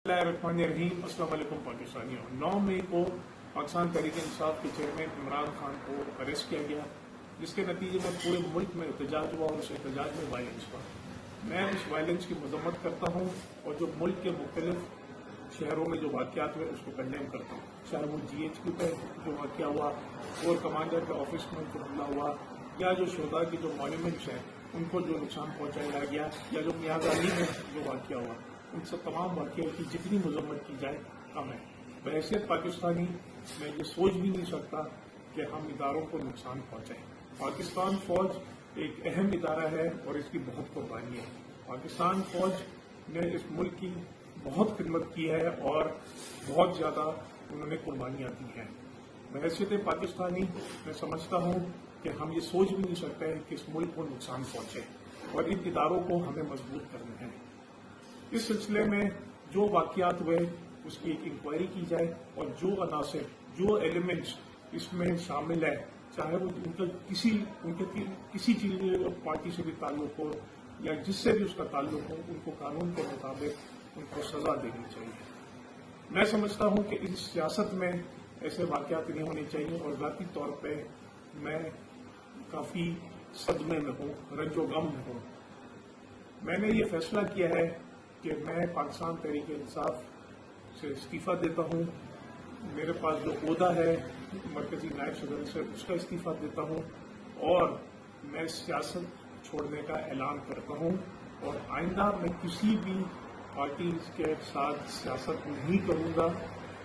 बिस्मिल्लाहिर्रहमानिर्रहीम। अस्सलाम वालेकुम पाकिस्तानियों। 9 मई को पाकिस्तान तहरीक इंसाफ के चेयरमैन इमरान खान को अरेस्ट किया गया, जिसके नतीजे में पूरे मुल्क में एहतजाज हुआ और उस एहतजाज में वायलेंस हुआ। मैं उस वायलेंस की मजम्मत करता हूँ और जो मुल्क के मुख्तलिफ शहरों में जो वाक़यात हुए उसको कंडेम करता हूँ, चाहे वो GHQ पे जो वाक़या हुआ, कोर कमांडर के ऑफिस में जो हमला हुआ, या जो शोधा के जो मॉन्यूमेंट्स हैं उनको जो नुकसान पहुँचाया गया, या जो मियाँगाली में जो वाक़या हुआ, उन सब तमाम वाक़ियों की जितनी मजम्मत की जाए कम है। बहैसियत पाकिस्तानी मैं ये सोच भी नहीं सकता कि हम इदारों को नुकसान पहुँचाएं। पाकिस्तान फौज एक अहम इदारा है और इसकी बहुत कुर्बानी है। पाकिस्तान फौज ने इस मुल्क की बहुत खिदमत की है और बहुत ज़्यादा उन्होंने कुर्बानियाँ दी हैं। बहैसियत पाकिस्तानी मैं समझता हूँ कि हम ये सोच भी नहीं सकते हैं कि इस मुल्क को नुकसान पहुँचे और इन इदारों को हमें मजबूत करना है। इस सिलसिले में जो वाक़यात हुए उसकी एक इंक्वायरी की जाए और जो अनासर, जो एलिमेंट्स इसमें शामिल है, चाहे वो उनके किसी चीज़ पार्टी से भी ताल्लुक हो या जिससे भी उसका ताल्लुक हो, उनको कानून के मुताबिक उनको सजा देनी चाहिए। मैं समझता हूँ कि इस सियासत में ऐसे वाक़यात नहीं होने चाहिए और ज़ाती तौर पर मैं काफ़ी सदमे में हूँ, रंजो गम में हूँ। मैंने ये फैसला किया है कि मैं पाकिस्तान तहरीक इंसाफ से इस्तीफ़ा देता हूँ। मेरे पास जो ओहदा है मरकजी नायब सदर से, उसका इस्तीफ़ा देता हूँ और मैं सियासत छोड़ने का ऐलान करता हूँ और आइंदा मैं किसी भी पार्टी के साथ सियासत नहीं करूँगा,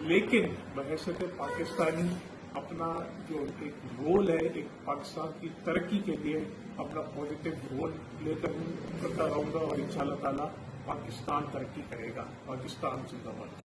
लेकिन बहैसियत पाकिस्तानी अपना जो एक रोल है, एक पाकिस्तान की तरक्की के लिए अपना पॉजिटिव रोल लेकर करता रहूँगा और इंशाअल्लाह ताला पाकिस्तान तरक्की करेगा। पाकिस्तान जिंदाबाद।